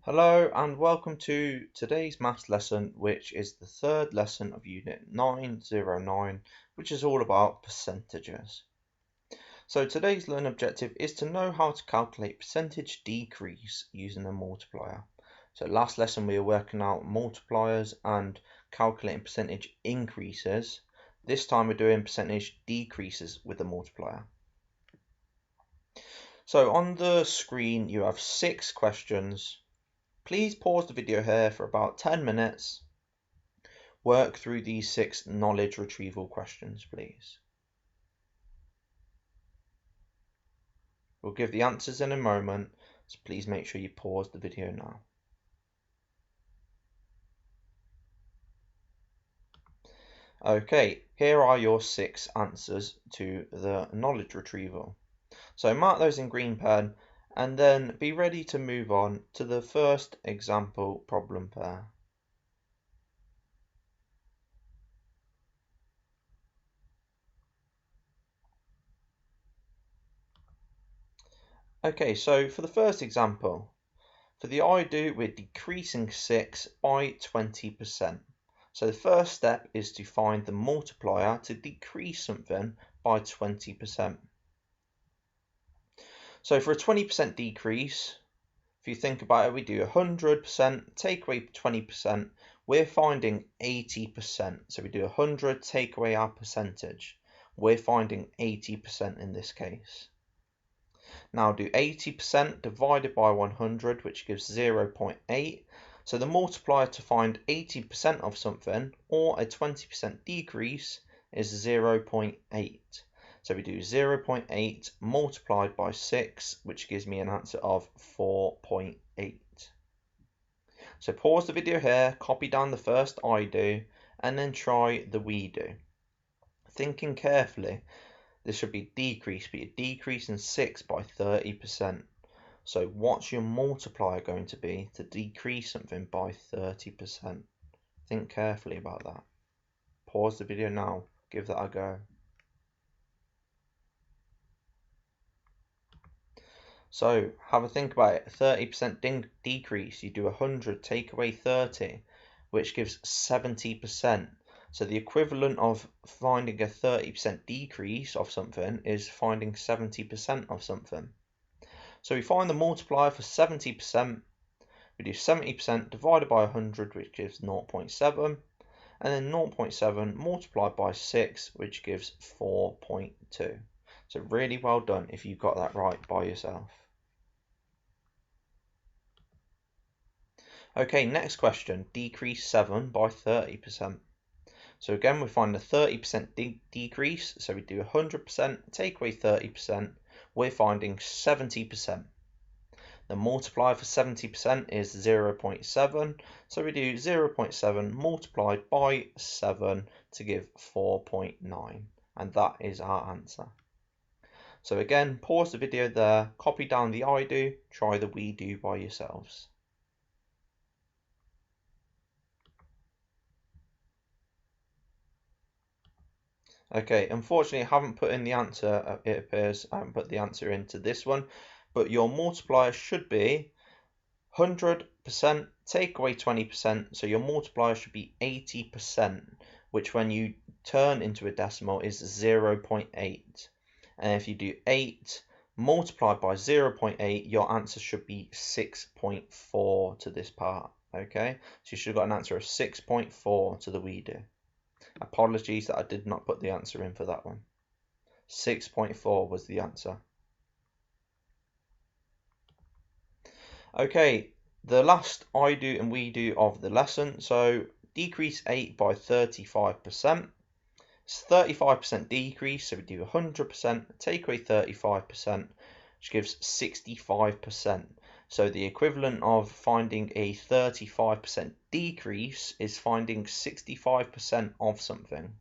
Hello and welcome to today's maths lesson, which is the third lesson of Unit 909, which is all about percentages. So today's learning objective is to know how to calculate percentage decrease using a multiplier. So last lesson we were working out multipliers and calculating percentage increases. This time we're doing percentage decreases with the multiplier. So on the screen you have 6 questions. Please pause the video here for about 10 minutes. Work through these 6 knowledge retrieval questions, please. We'll give the answers in a moment, so please make sure you pause the video now. Okay, here are your 6 answers to the knowledge retrieval. So mark those in green pen and then be ready to move on to the first example problem pair. Okay, so for the first example, for the I do, we're decreasing 6 by 20%. So the first step is to find the multiplier to decrease something by 20%. So for a 20% decrease, if you think about it, we do 100%, take away 20%, we're finding 80%. So we do 100, take away our percentage. We're finding 80% in this case. Now do 80% divided by 100, which gives 0.8. So the multiplier to find 80% of something, or a 20% decrease, is 0.8. So we do 0.8 multiplied by 6, which gives me an answer of 4.8. So pause the video here, copy down the first I do, and then try the we do. Thinking carefully, this should be decrease, but you're decreasing 6 by 30%. So what's your multiplier going to be to decrease something by 30%? Think carefully about that. Pause the video now, give that a go. So have a think about it. 30% decrease, you do 100, take away 30, which gives 70%. So the equivalent of finding a 30% decrease of something is finding 70% of something. So we find the multiplier for 70%. We do 70% divided by 100, which gives 0.7. And then 0.7 multiplied by 6, which gives 4.2. So really well done if you got that right by yourself. Okay, next question, decrease 7 by 30%. So again, we find a 30% decrease, so we do 100%, take away 30%, we're finding 70%. The multiplier for 70% is 0.7, so we do 0.7 multiplied by 7 to give 4.9, and that is our answer. So again, pause the video there, copy down the I do, try the we do by yourselves. Okay, unfortunately I haven't put in the answer, it appears I haven't put the answer into this one, but your multiplier should be 100% take away 20%, so your multiplier should be 80%, which when you turn into a decimal is 0.8. And if you do 8 multiplied by 0.8, your answer should be 6.4 to this part, okay? So you should have got an answer of 6.4 to the we do. Apologies that I did not put the answer in for that one. 6.4 was the answer. Okay, the last I do and we do of the lesson. So decrease 8 by 35%. It's 35% decrease, so we do 100%, take away 35%, which gives 65%. So the equivalent of finding a 35% decrease is finding 65% of something.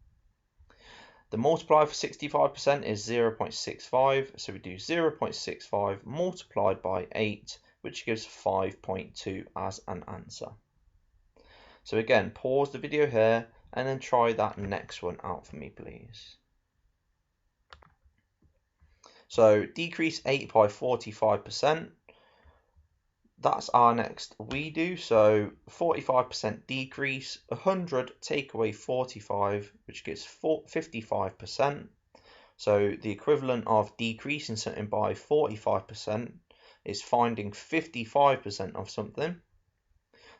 The multiplier for 65% is 0.65, so we do 0.65 multiplied by 8, which gives 5.2 as an answer. So again, pause the video here and then try that next one out for me, please. So decrease 8 by 45%. that's our next redo. So 45% decrease, 100 take away 45, which gives 55%. So the equivalent of decreasing something by 45% is finding 55% of something.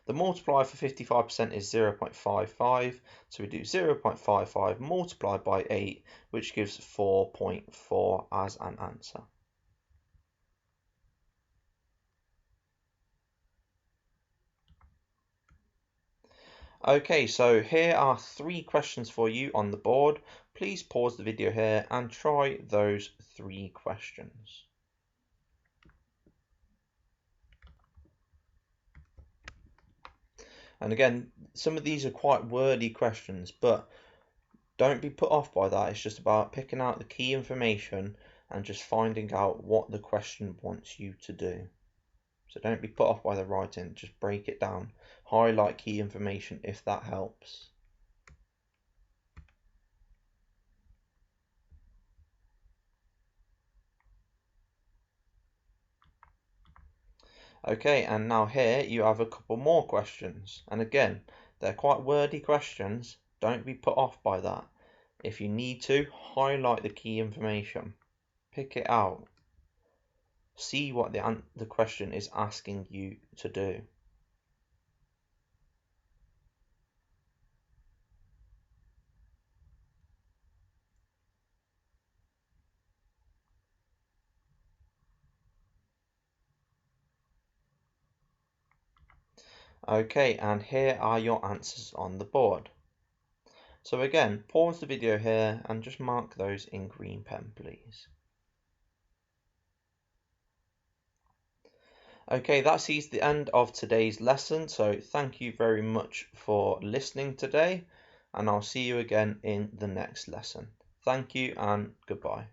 The multiplier for 55% is 0.55, so we do 0.55 multiplied by 8, which gives 4.4 as an answer. Okay, so here are 3 questions for you on the board. Please pause the video here and try those 3 questions. And again, some of these are quite wordy questions, but don't be put off by that. It's just about picking out the key information and just finding out what the question wants you to do. So don't be put off by the writing, just break it down. Highlight key information if that helps. Okay, and now here you have a couple more questions. And again, they're quite wordy questions. Don't be put off by that. If you need to, highlight the key information. Pick it out. See what the question is asking you to do. Okay, and here are your answers on the board. So again, pause the video here and just mark those in green pen, please. Okay, that sees the end of today's lesson, so thank you very much for listening today, and I'll see you again in the next lesson. Thank you and goodbye.